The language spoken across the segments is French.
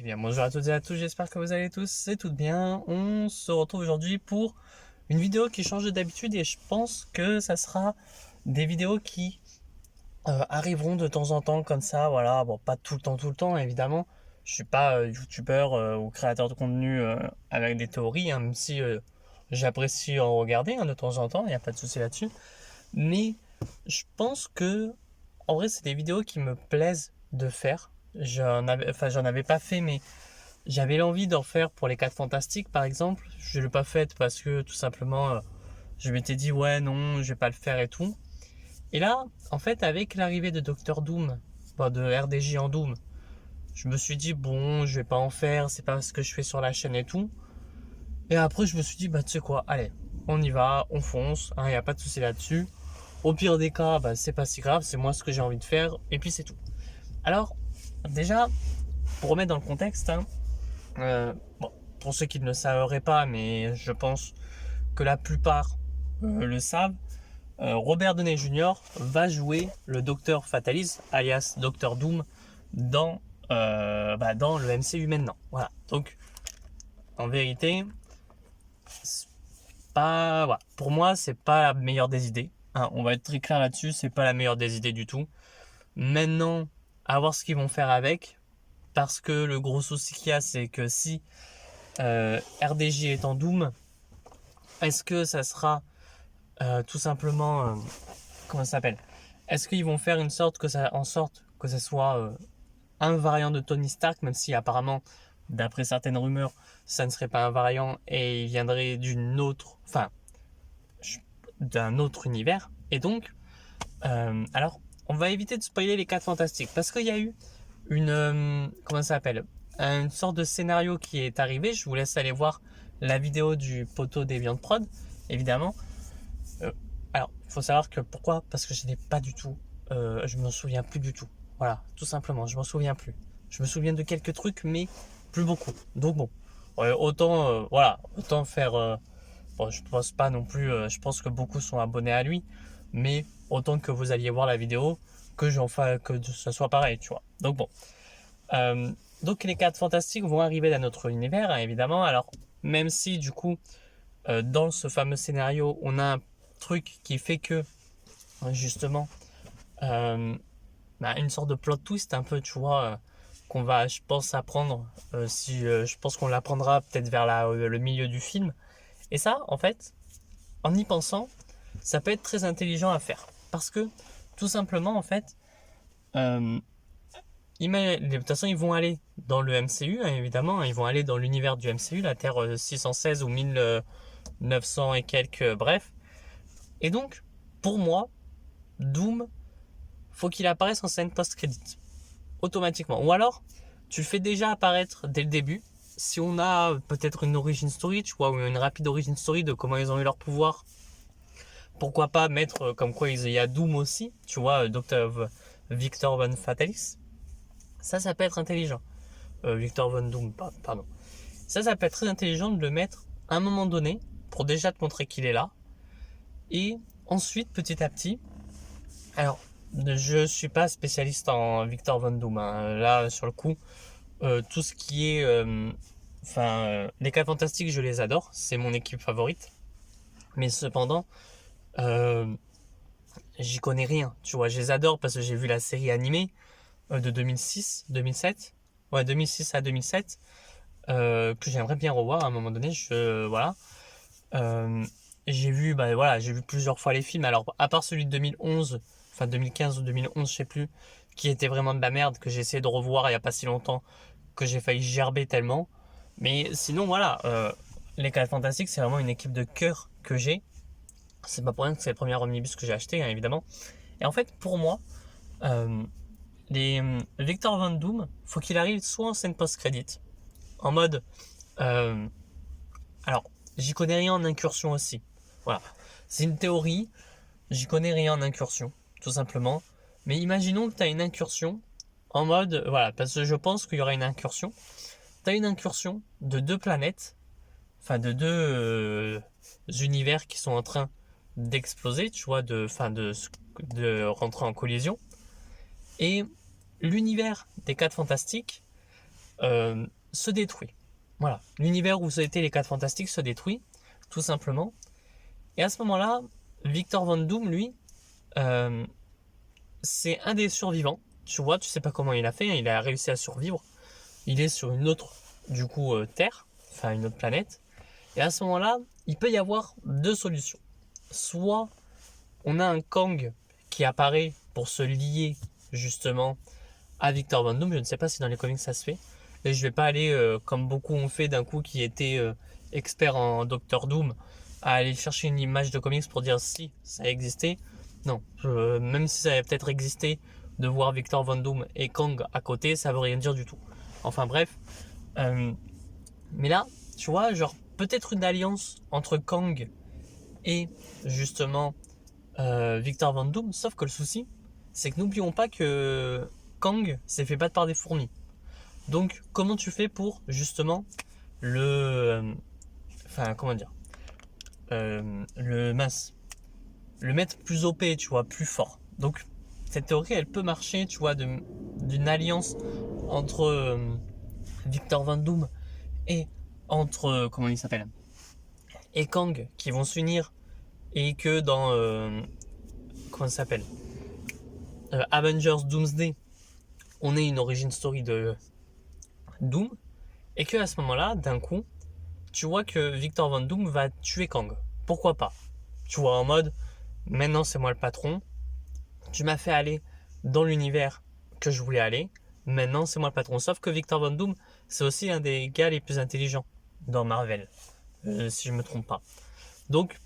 bien, bonjour à toutes et à tous, j'espère que vous allez tous et toutes bien. On se retrouve aujourd'hui pour une vidéo qui change d'habitude et je pense que ça sera des vidéos qui arriveront de temps en temps comme ça, voilà. Bon, pas tout le temps, évidemment. Je suis pas youtubeur ou créateur de contenu avec des théories, hein, même si j'apprécie en regarder de temps en temps, il n'y a pas de souci là-dessus. Mais je pense que, en vrai, c'est des vidéos qui me plaisent de faire. J'en avais pas fait, mais j'avais l'envie d'en faire pour les 4 Fantastiques, par exemple. Je l'ai pas fait parce que tout simplement, je m'étais dit ouais non, je vais pas le faire et tout. Et là, en fait, avec l'arrivée de Docteur Doom, de RDJ en Doom, je me suis dit bon, je vais pas en faire, c'est pas ce que je fais sur la chaîne et tout. Et après, je me suis dit bah tu sais quoi, allez, on y va, on fonce, hein, y a pas de souci là-dessus. Au pire des cas, bah c'est pas si grave, c'est moi ce que j'ai envie de faire et puis c'est tout. Alors, déjà, pour remettre dans le contexte, hein, bon, pour ceux qui ne le saveraient pas, mais je pense que la plupart le savent, Robert Downey Jr. va jouer le Docteur Fatalis, alias Docteur Doom, dans le MCU maintenant. Voilà. Donc, en vérité, voilà. Pour moi, c'est pas la meilleure des idées. Hein, on va être très clair là-dessus, c'est pas la meilleure des idées du tout. Maintenant, à voir ce qu'ils vont faire avec, parce que le gros souci qu'il y a, c'est que si RDJ est en Doom, est-ce que ça sera tout simplement comment ça s'appelle? Est-ce qu'ils vont faire en sorte que ça soit un variant de Tony Stark, même si apparemment, d'après certaines rumeurs, ça ne serait pas un variant et il viendrait d'un autre univers. Et donc, alors, on va éviter de spoiler les 4 Fantastiques parce qu'il y a eu comment ça s'appelle? Une sorte de scénario qui est arrivé. Je vous laisse aller voir la vidéo du poteau Deviant Prod, évidemment. Alors, il faut savoir que pourquoi? Parce que je n'ai pas du tout, je me souviens plus du tout. Voilà, tout simplement, je m'en souviens plus. Je me souviens de quelques trucs, mais plus beaucoup. Donc bon, ouais, autant faire. Bon, je pense pas non plus. Je pense que beaucoup sont abonnés à lui, mais autant que vous alliez voir la vidéo, que ça soit pareil, tu vois. Donc bon, euh, donc les 4 fantastiques vont arriver dans notre univers, hein, évidemment. Alors même si du coup, dans ce fameux scénario, on a un truc qui fait que justement euh, une sorte de plot twist un peu, tu vois, qu'on va, je pense, apprendre. Si je pense qu'on l'apprendra peut-être vers le milieu du film. Et ça, en fait, en y pensant, ça peut être très intelligent à faire, parce que tout simplement, en fait, euh, de toute façon, ils vont aller dans le MCU, hein, évidemment, hein, ils vont aller dans l'univers du MCU, la Terre 616 ou 1900 et quelques, bref. Et donc, pour moi, Doom, faut qu'il apparaisse en scène post-crédit, automatiquement. Ou alors, tu le fais déjà apparaître dès le début. Si on a peut-être une origin story, tu vois, ou une rapide origin story de comment ils ont eu leur pouvoir, pourquoi pas mettre comme quoi il y a Doom aussi, tu vois, Dr. Victor Von Fatalis. Ça peut être intelligent. Victor Von Doom, pardon. Ça peut être très intelligent de le mettre à un moment donné pour déjà te montrer qu'il est là. Et ensuite, petit à petit, alors, je suis pas spécialiste en Victor Von Doom, hein. Là, sur le coup, tout ce qui est, les 4 Fantastiques, je les adore. C'est mon équipe favorite. Mais cependant, euh, j'y connais rien. Tu vois, je les adore parce que j'ai vu la série animée de 2006, 2007. Ouais, 2006 à 2007. Que j'aimerais bien revoir à un moment donné. Voilà. Euh, j'ai vu plusieurs fois les films. Alors, à part celui de 2011, enfin 2015 ou 2011, je sais plus, qui était vraiment de la merde, que j'ai essayé de revoir il y a pas si longtemps, que j'ai failli gerber tellement. Mais sinon, voilà, les 4 Fantastiques, c'est vraiment une équipe de cœur que j'ai. C'est pas pour rien que c'est le premier omnibus que j'ai acheté, hein, évidemment. Et en fait, pour moi, euh, Victor Von Doom, faut qu'il arrive soit en scène post-crédit, en mode, euh, alors, j'y connais rien en incursion aussi. Voilà, c'est une théorie, j'y connais rien en incursion, tout simplement. Mais imaginons que tu as une incursion en mode, voilà, parce que je pense qu'il y aura une incursion. Tu as une incursion de 2 planètes, enfin de 2 univers qui sont en train d'exploser, tu vois, de rentrer en collision. Et l'univers des 4 Fantastiques se détruit. Voilà, l'univers où étaient les 4 Fantastiques se détruit, tout simplement. Et à ce moment-là, Victor Von Doom, lui, c'est un des survivants. Tu vois, tu sais pas comment il a fait, il a réussi à survivre. Il est sur une autre, du coup, Terre, enfin une autre planète. Et à ce moment-là, il peut y avoir 2 solutions. Soit on a un Kang qui apparaît pour se lier justement à Victor Von Doom. Je ne sais pas si dans les comics ça se fait. Et je vais pas aller, comme beaucoup ont fait d'un coup qui était expert en Docteur Doom, à aller chercher une image de comics pour dire si ça a existé. Non, même si ça avait peut-être existé, de voir Victor Von Doom et Kang à côté, ça veut rien dire du tout. Enfin bref. Mais là, tu vois, genre peut-être une alliance entre Kang et justement Victor Von Doom, sauf que le souci, c'est que n'oublions pas que Kang s'est fait battre par des fourmis. Donc, comment tu fais pour justement enfin, comment dire, le mettre plus OP, tu vois, plus fort. Donc, cette théorie, elle peut marcher, tu vois, d'une alliance entre Victor Von Doom et entre, comment il s'appelle, et Kang, qui vont s'unir, et que dans, comment ça s'appelle, Avengers Doomsday, on ait une origin story de Doom, et que à ce moment-là, d'un coup, tu vois que Victor Von Doom va tuer Kang. Pourquoi pas? Tu vois, en mode, maintenant c'est moi le patron, tu m'as fait aller dans l'univers que je voulais aller, maintenant c'est moi le patron. Sauf que Victor Von Doom, c'est aussi un des gars les plus intelligents dans Marvel, si je me trompe pas. Donc,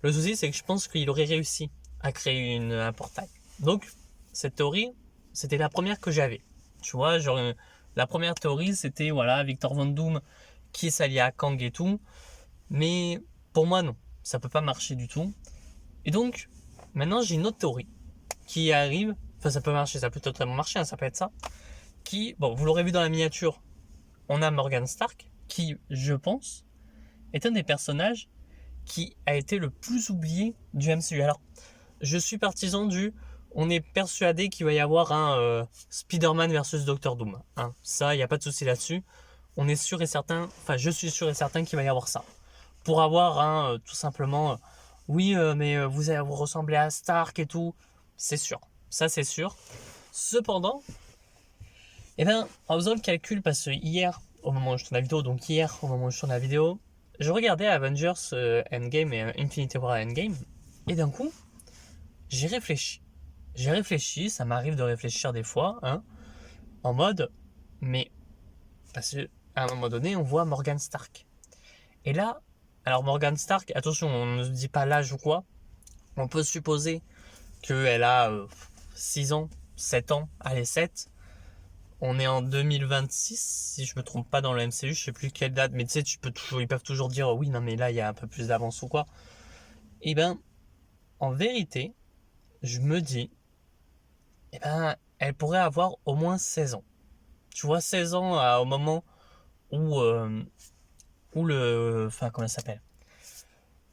le souci, c'est que je pense qu'il aurait réussi à créer un portail. Donc, cette théorie, c'était la première que j'avais. Tu vois, genre, la première théorie, c'était, voilà, Victor Von Doom qui s'allie à Kang et tout. Mais pour moi, non. Ça peut pas marcher du tout. Et donc, maintenant, j'ai une autre théorie qui arrive. Enfin, ça peut marcher, ça peut totalement marcher, hein, ça peut être ça. Qui, bon, vous l'aurez vu dans la miniature, on a Morgan Stark, qui, je pense, est un des personnages qui a été le plus oublié du MCU. Alors, je suis partisan on est persuadé qu'il va y avoir un Spider-Man versus Doctor Doom. Hein. Ça, il n'y a pas de souci là-dessus. On est sûr et certain, enfin, je suis sûr et certain qu'il va y avoir ça. Pour avoir tout simplement, oui, mais vous allez vous ressembler à Stark et tout. C'est sûr. Ça, c'est sûr. Cependant, eh ben, en faisant le calcul, parce que hier, au moment où je tourne la vidéo, donc hier, au moment où je tourne la vidéo, je regardais Avengers Endgame et Infinity War Endgame, et d'un coup, j'ai réfléchi. J'ai réfléchi, ça m'arrive de réfléchir des fois, hein, en mode, mais, parce qu'à un moment donné, on voit Morgan Stark. Et là, alors Morgan Stark, attention, on ne dit pas l'âge ou quoi, on peut supposer qu'elle a 6 ans, 7 ans, allez 7. On est en 2026, si je me trompe pas dans le MCU, je sais plus quelle date, mais tu sais, ils peuvent toujours dire oui, non mais là il y a un peu plus d'avance ou quoi. Et ben, en vérité, je me dis, eh ben, elle pourrait avoir au moins 16 ans. Tu vois, 16 ans au moment où, enfin comment ça s'appelle,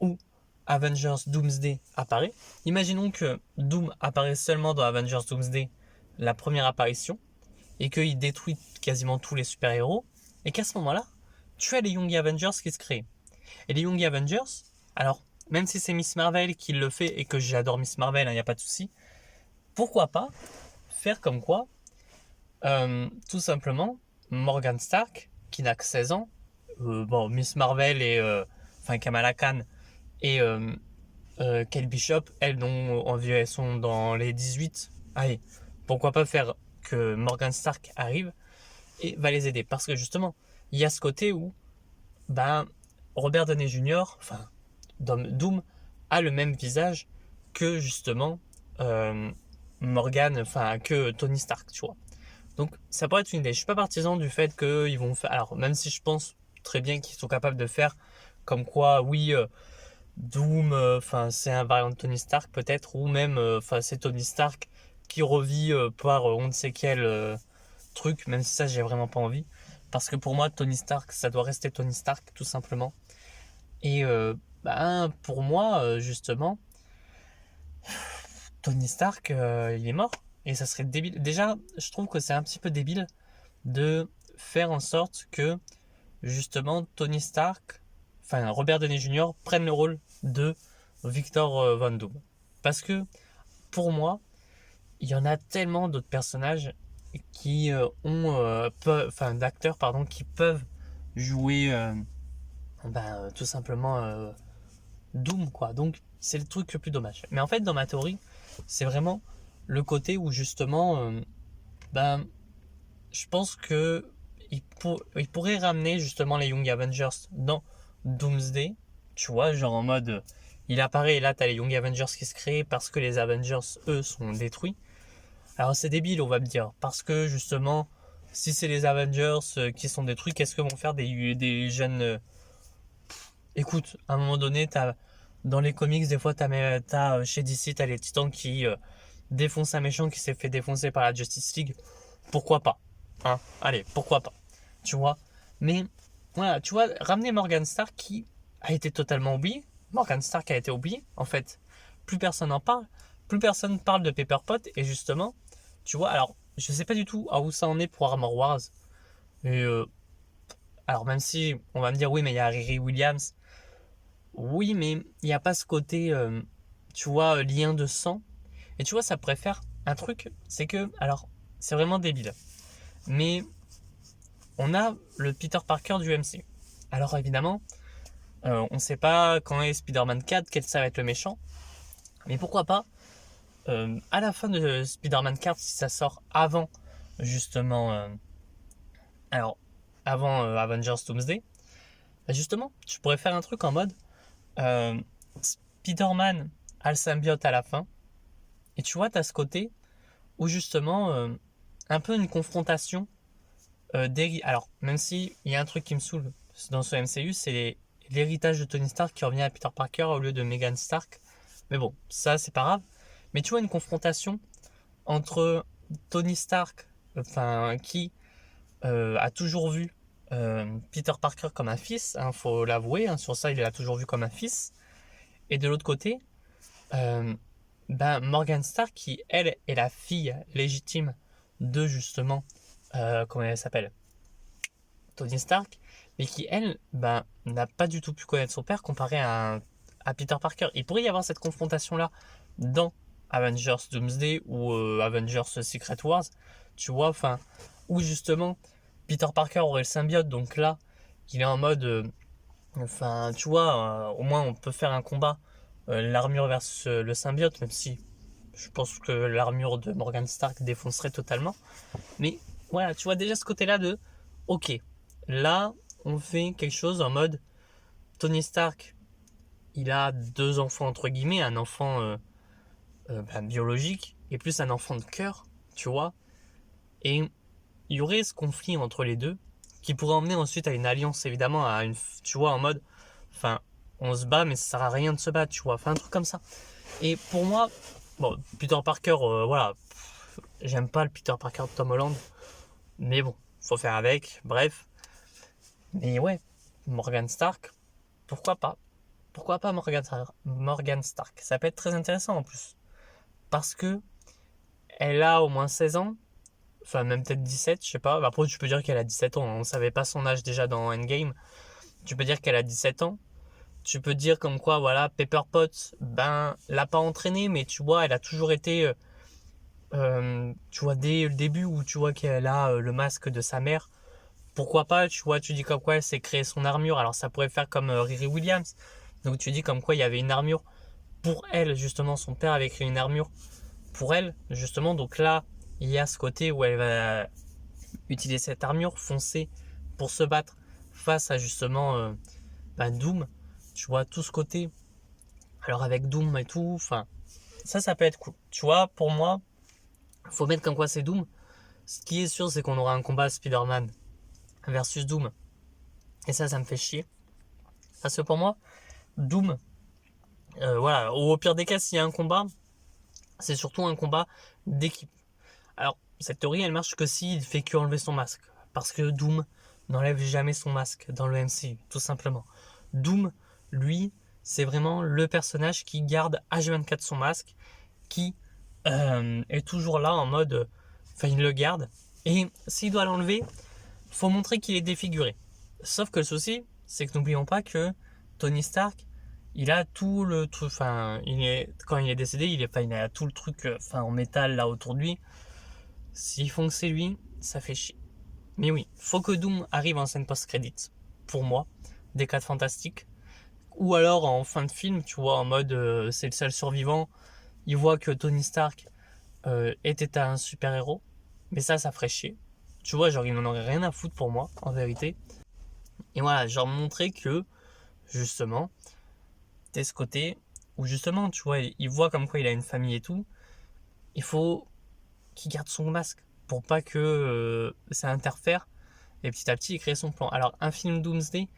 où Avengers Doomsday apparaît. Imaginons que Doom apparaît seulement dans Avengers Doomsday, la première apparition, et qu'il détruit quasiment tous les super-héros, et qu'à ce moment-là, tu as les Young Avengers qui se créent. Et les Young Avengers, alors, même si c'est Miss Marvel qui le fait, et que j'adore Miss Marvel, il n'y a pas de souci, pourquoi pas faire comme quoi, tout simplement, Morgan Stark, qui n'a que 16 ans, bon, Miss Marvel et, enfin, Kamala Khan et Kate Bishop, elles, elles sont dans les 18. Allez, pourquoi pas faire que Morgan Stark arrive et va les aider. Parce que justement, il y a ce côté où ben, Robert Downey Jr., enfin Doom, a le même visage que justement Morgan, enfin que Tony Stark, tu vois. Donc ça pourrait être une idée. Je suis pas partisan du fait qu'ils vont faire. Alors même si je pense très bien qu'ils sont capables de faire comme quoi, oui, Doom, enfin c'est un variant de Tony Stark peut-être, ou même, enfin c'est Tony Stark qui revit par on ne sait quel truc, même si ça j'ai vraiment pas envie, parce que pour moi Tony Stark ça doit rester Tony Stark tout simplement. Et ben, pour moi justement Tony Stark il est mort et ça serait débile. Déjà je trouve que c'est un petit peu débile de faire en sorte que justement Tony Stark, enfin Robert Downey Jr. prenne le rôle de Victor Von Doom. Parce que pour moi, il y en a tellement d'autres personnages qui d'acteurs pardon, qui peuvent jouer tout simplement Doom quoi. Donc c'est le truc le plus dommage. Mais en fait dans ma théorie, c'est vraiment le côté où justement je pense que il pourrait ramener justement les Young Avengers dans Doomsday, tu vois, genre en mode il apparaît et là t'as les Young Avengers qui se créent parce que les Avengers eux sont détruits. Alors c'est débile on va me dire, parce que justement si c'est les Avengers qui sont détruits, qu'est-ce que vont faire des jeunes Écoute, à un moment donné, dans les comics, des fois, chez DC, t'as les Titans qui défoncent un méchant qui s'est fait défoncer par la Justice League. Pourquoi pas, hein? Allez, pourquoi pas, tu vois. Mais voilà, tu vois, ramener Morgan Stark qui a été totalement oublié. Morgan Stark a été oublié, en fait. Plus personne en parle. Plus personne parle de Pepper Pot. Et justement, tu vois, alors, je sais pas du tout à où ça en est pour Armor Wars. Et alors, même si on va me dire, oui, mais il y a Riri Williams. Oui, mais il n'y a pas ce côté, tu vois, lien de sang. Et tu vois, ça pourrait faire un truc, c'est que, alors, c'est vraiment débile. Mais on a le Peter Parker du MCU. Alors évidemment, on ne sait pas quand est Spider-Man 4, quel ça va être le méchant. Mais pourquoi pas, à la fin de Spider-Man 4, si ça sort avant, justement, avant Avengers Doomsday, justement, tu pourrais faire un truc en mode, Spider-Man a le symbiote à la fin. Et tu vois, tu as ce côté où justement, un peu une confrontation alors, même si il y a un truc qui me saoule dans ce MCU, c'est l'héritage de Tony Stark qui revient à Peter Parker au lieu de Megan Stark. Mais bon, ça c'est pas grave. Mais tu vois, une confrontation entre Tony Stark, qui a toujours vu Peter Parker comme un fils, hein, faut l'avouer, hein, sur ça il l'a toujours vu comme un fils. Et de l'autre côté, Morgan Stark qui, elle, est la fille légitime de justement, comment elle s'appelle, Tony Stark, mais qui, elle, n'a pas du tout pu connaître son père comparé à Peter Parker. Il pourrait y avoir cette confrontation-là dans Avengers Doomsday ou Avengers Secret Wars, tu vois, où justement Peter Parker aurait le symbiote, donc là, il est en mode, tu vois, au moins on peut faire un combat, l'armure versus le symbiote, même si je pense que l'armure de Morgan Stark défoncerait totalement. Mais voilà, tu vois déjà ce côté-là de, ok, là, on fait quelque chose en mode Tony Stark, il a 2 enfants entre guillemets, un enfant biologique et plus un enfant de cœur, tu vois. Et il y aurait ce conflit entre les deux qui pourrait emmener ensuite à une alliance, évidemment, tu vois, en mode, on se bat mais ça sert à rien de se battre, tu vois, un truc comme ça. Et pour moi, bon, Peter Parker, voilà, j'aime pas le Peter Parker de Tom Holland, mais bon, faut faire avec, bref. Mais ouais, Morgan Stark, pourquoi pas? Pourquoi pas Morgan Stark? Ça peut être très intéressant en plus. Parce que elle a au moins 16 ans, même peut-être 17, je sais pas. Après, tu peux dire qu'elle a 17 ans, on savait pas son âge déjà dans Endgame. Tu peux dire qu'elle a 17 ans. Tu peux dire comme quoi, voilà, Pepper Potts, l'a pas entraînée, mais tu vois, elle a toujours été, tu vois, dès le début où tu vois qu'elle a le masque de sa mère. Pourquoi pas, tu vois, tu dis comme quoi elle s'est créée son armure. Alors ça pourrait faire comme Riri Williams. Donc tu dis comme quoi il y avait une armure pour elle, justement, son père avait créé une armure pour elle, justement. Donc là, il y a ce côté où elle va utiliser cette armure foncée pour se battre face à justement Doom. Tu vois, tout ce côté. Alors avec Doom et tout, ça peut être cool. Tu vois, pour moi, faut mettre comme quoi c'est Doom. Ce qui est sûr, c'est qu'on aura un combat Spider-Man versus Doom. Et ça me fait chier. Parce que pour moi, Doom, voilà, au pire des cas, s'il y a un combat, c'est surtout un combat d'équipe. Alors, cette théorie, elle marche que s'il fait que enlever son masque. Parce que Doom n'enlève jamais son masque dans le MCU, tout simplement. Doom, lui, c'est vraiment le personnage qui garde H24 son masque, qui est toujours là en mode... il le garde. Et s'il doit l'enlever, faut montrer qu'il est défiguré. Sauf que le souci, c'est que n'oublions pas que Tony Stark, il a tout le truc, enfin, quand il est décédé, il a tout le truc, en métal là autour de lui. S'ils font que c'est lui, ça fait chier. Mais oui, faut que Doom arrive en scène post-credit, pour moi, des 4 Fantastiques. Ou alors en fin de film, tu vois, en mode c'est le seul survivant, il voit que Tony Stark était un super-héros, mais ça ferait chier. Tu vois, genre il n'en aurait rien à foutre pour moi, en vérité. Et voilà, genre montrer que, justement, t'es ce côté où justement, tu vois, il voit comme quoi il a une famille et tout, il faut qu'il garde son masque pour pas que ça interfère et petit à petit il crée son plan. Alors un film Doomsday,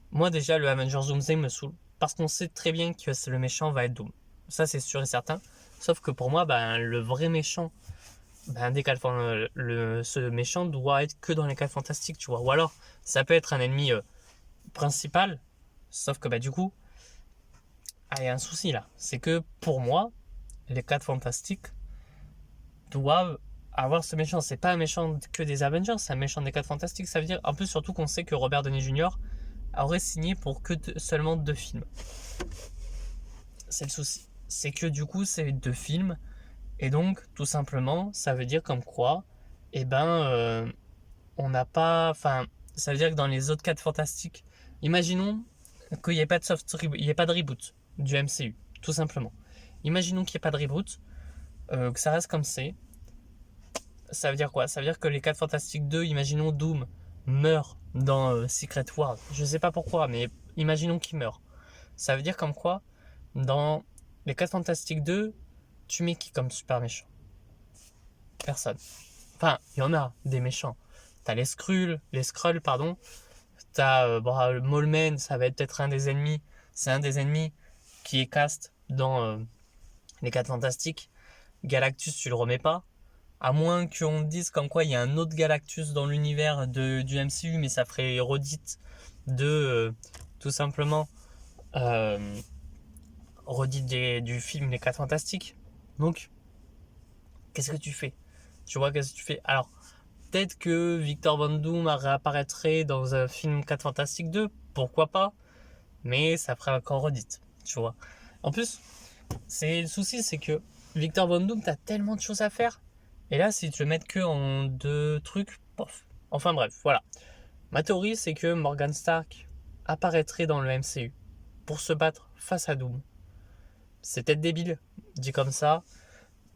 moi déjà le Avengers Doomsday me saoule parce qu'on sait très bien que le méchant va être Doom. Ça c'est sûr et certain. Sauf que pour moi, le vrai méchant, ce méchant doit être que dans les 4 fantastiques, tu vois. Ou alors ça peut être un ennemi principal, sauf que du coup, il y a un souci là. C'est que pour moi, les 4 fantastiques doivent avoir ce méchant. C'est pas un méchant que des Avengers, c'est un méchant des 4 fantastiques. Ça veut dire, un peu surtout qu'on sait que Robert Downey Jr. aurait signé pour que seulement 2 films. C'est le souci. C'est que du coup, c'est 2 films. Et donc, tout simplement, ça veut dire comme quoi, on n'a pas. Enfin, ça veut dire que dans les autres 4 fantastiques, imaginons qu'il n'y ait pas de il n'y ait pas de reboot du MCU, tout simplement. Imaginons qu'il n'y ait pas de reboot, que ça reste comme c'est. Ça veut dire quoi? Ça veut dire que les 4 Fantastiques 2, imaginons Doom meurt dans Secret Wars. Je sais pas pourquoi, mais imaginons qu'il meurt. Ça veut dire comme quoi, dans les 4 Fantastiques 2, tu mets qui comme super méchant? Personne. Enfin, il y en a des méchants. T'as les Skrulls, pardon. T'as le Maulman, ça va être peut-être un des ennemis. C'est un des ennemis qui est cast dans les 4 Fantastiques. Galactus, tu le remets pas. À moins qu'on dise comme quoi il y a un autre Galactus dans l'univers du MCU, mais ça ferait redite de tout simplement redite du film Les 4 Fantastiques. Donc, qu'est-ce que tu fais? Tu vois, qu'est-ce que tu fais? Alors, peut-être que Victor Von Doom réapparaîtrait dans un film 4 Fantastiques 2, pourquoi pas? Mais ça ferait encore redite, tu vois. En plus, le souci, c'est que Victor Von Doom, t'as tellement de choses à faire. Et là, si tu le mets que en 2 trucs, pof. Enfin bref, voilà. Ma théorie, c'est que Morgan Stark apparaîtrait dans le MCU pour se battre face à Doom. C'est peut-être débile, dit comme ça,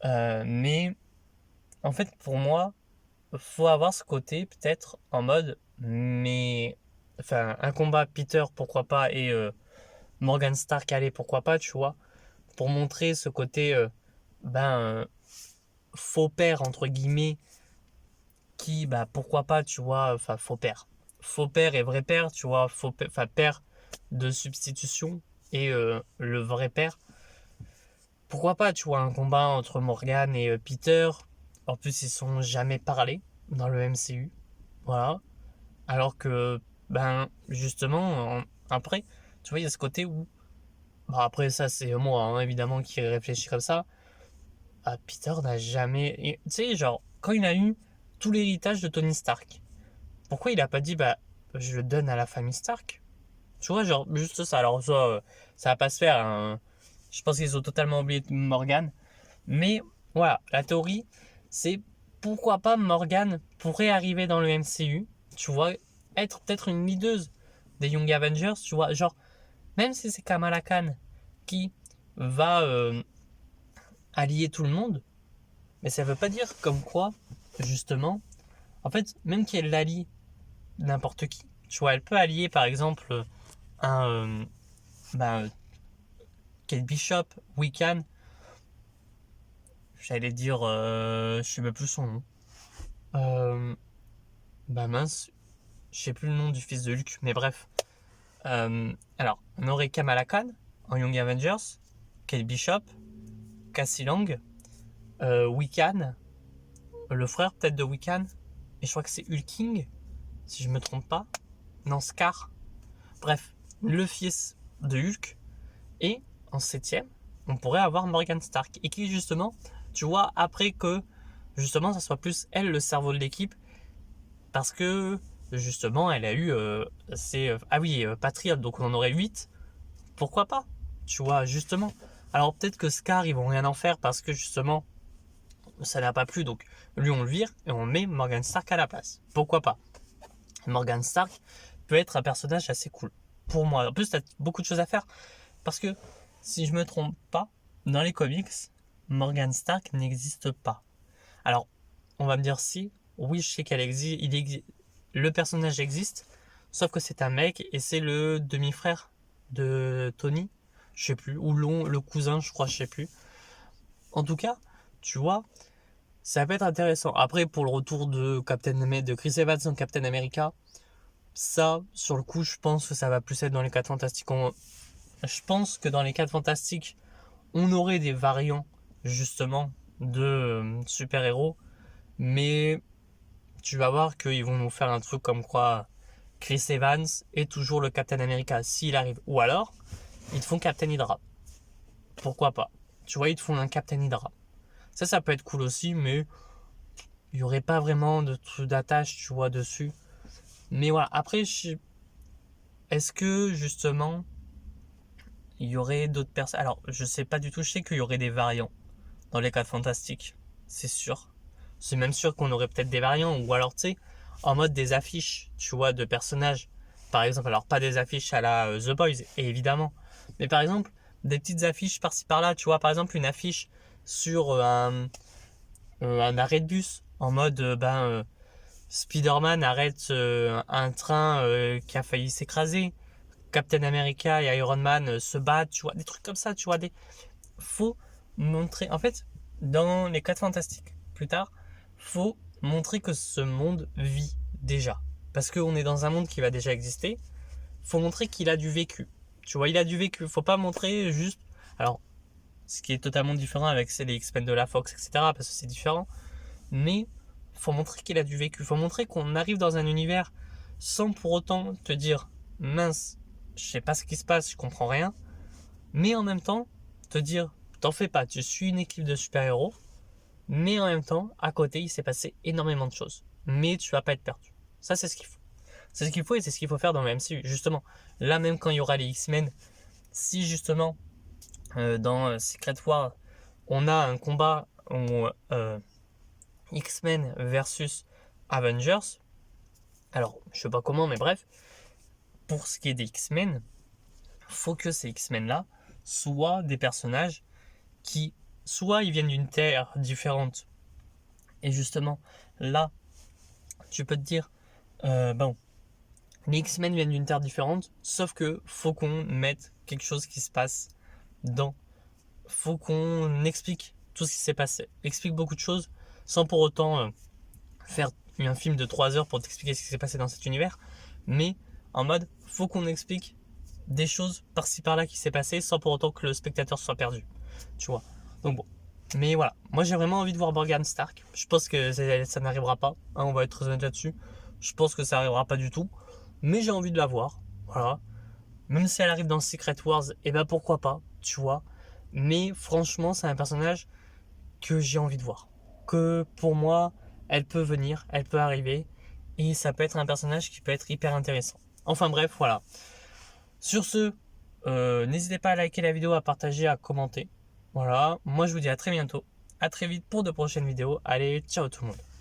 mais en fait, pour moi, faut avoir ce côté peut-être en mode, mais enfin, un combat Peter, pourquoi pas, et Morgan Stark, allez, pourquoi pas, tu vois, pour montrer ce côté, faux père entre guillemets, qui pourquoi pas, tu vois, enfin faux père et vrai père, tu vois, père de substitution et le vrai père, pourquoi pas, tu vois, un combat entre Morgan et Peter. En plus ils sont jamais parlé dans le MCU, voilà, alors que justement après, tu vois, il y a ce côté où après ça c'est moi hein, évidemment qui réfléchit comme ça. Peter n'a jamais. Tu sais, genre, quand il a eu tout l'héritage de Tony Stark, pourquoi il a pas dit, je le donne à la famille Stark? Tu vois, genre, juste ça. Alors, ça va pas se faire. Hein. Je pense qu'ils ont totalement oublié Morgan. Mais, voilà, la théorie, c'est pourquoi pas Morgan pourrait arriver dans le MCU, tu vois, être peut-être une leaduse des Young Avengers, tu vois, genre, même si c'est Kamala Khan qui va allier tout le monde, mais ça veut pas dire comme quoi, justement, en fait, même qu'elle allie n'importe qui, tu vois, elle peut allier par exemple un Kate Bishop, Wiccan, j'allais dire, je sais même plus son nom. Mince, je sais plus le nom du fils de Luke, mais bref. Alors, on aurait Kamala Khan en Young Avengers, Kate Bishop, Cassie Lang, Wiccan, le frère peut-être de Wiccan, et je crois que c'est Hulking, si je me trompe pas. Non, Scar. Bref, le fils de Hulk. Et en 7ème, on pourrait avoir Morgan Stark. Et qui justement, tu vois, après que justement ça soit plus elle le cerveau de l'équipe. Parce que justement, elle a eu ah oui, Patriot, donc on en aurait 8. Pourquoi pas? Tu vois, justement. Alors peut-être que Scar, ils vont rien en faire parce que justement, ça n'a pas plu. Donc lui, on le vire et on met Morgan Stark à la place. Pourquoi pas? Morgan Stark peut être un personnage assez cool. Pour moi. En plus, t'as beaucoup de choses à faire. Parce que, si je me trompe pas, dans les comics, Morgan Stark n'existe pas. Alors, on va me dire si, oui, je sais qu'elle existe, le personnage existe, sauf que c'est un mec et c'est le demi-frère de Tony, je sais plus, ou le cousin, je crois, je sais plus. En tout cas, tu vois, ça peut être intéressant. Après, pour le retour de Chris Evans en Captain America, ça, sur le coup, je pense que ça va plus être dans les 4 Fantastiques. Je pense que dans les 4 Fantastiques, on aurait des variants, justement, de super-héros, mais tu vas voir qu'ils vont nous faire un truc comme quoi Chris Evans est toujours le Captain America s'il arrive. Ou alors, ils te font Captain Hydra. Pourquoi pas? Tu vois, ils te font un Captain Hydra. Ça peut être cool aussi, mais il n'y aurait pas vraiment d'attache, tu vois, dessus. Mais voilà, après, est-ce que, justement, il y aurait d'autres personnes? Alors, je sais pas du tout, je sais qu'il y aurait des variants dans les 4 Fantastiques. C'est sûr. C'est même sûr qu'on aurait peut-être des variants, ou alors, tu sais, en mode des affiches, tu vois, de personnages. Par exemple, alors pas des affiches à la The Boys, évidemment, mais par exemple, des petites affiches par-ci par-là, tu vois, par exemple, une affiche sur un arrêt de bus, en mode, Spider-Man arrête un train qui a failli s'écraser, Captain America et Iron Man se battent, tu vois, des trucs comme ça, tu vois, faut montrer, en fait, dans les 4 Fantastiques, plus tard, faut montrer que ce monde vit déjà. Parce qu'on est dans un monde qui va déjà exister, faut montrer qu'il a du vécu. Tu vois, il a du vécu. Faut pas montrer juste. Alors, ce qui est totalement différent avec les X-Men de la Fox, etc., parce que c'est différent. Mais faut montrer qu'il a du vécu. Faut montrer qu'on arrive dans un univers sans pour autant te dire mince, je sais pas ce qui se passe, je comprends rien. Mais en même temps, te dire t'en fais pas, tu suis une équipe de super-héros. Mais en même temps, à côté, il s'est passé énormément de choses. Mais tu vas pas être perdu. Ça, c'est ce qu'il faut. C'est ce qu'il faut et c'est ce qu'il faut faire dans le MCU. Justement, là même quand il y aura les X-Men, si justement dans Secret War, on a un combat où X-Men versus Avengers, alors je sais pas comment, mais bref, pour ce qui est des X-Men, faut que ces X-Men là soient des personnages qui, soit ils viennent d'une terre différente, et justement là, tu peux te dire, bon, les X-Men viennent d'une terre différente, sauf que faut qu'on mette quelque chose qui se passe dans. Faut qu'on explique tout ce qui s'est passé, explique beaucoup de choses, sans pour autant faire un film de 3 heures pour t'expliquer ce qui s'est passé dans cet univers, mais en mode, faut qu'on explique des choses par-ci par-là qui s'est passé, sans pour autant que le spectateur soit perdu, tu vois. Donc bon, mais voilà, moi j'ai vraiment envie de voir Morgan Stark. Je pense que ça n'arrivera pas, hein, on va être très honnête là-dessus. Je pense que ça n'arrivera pas du tout, mais j'ai envie de la voir, voilà. Même si elle arrive dans Secret Wars, et ben pourquoi pas, tu vois. Mais franchement, c'est un personnage que j'ai envie de voir. Que pour moi, elle peut venir, elle peut arriver, et ça peut être un personnage qui peut être hyper intéressant. Enfin bref, voilà. Sur ce, n'hésitez pas à liker la vidéo, à partager, à commenter. Voilà, moi je vous dis à très bientôt. À très vite pour de prochaines vidéos. Allez, ciao tout le monde.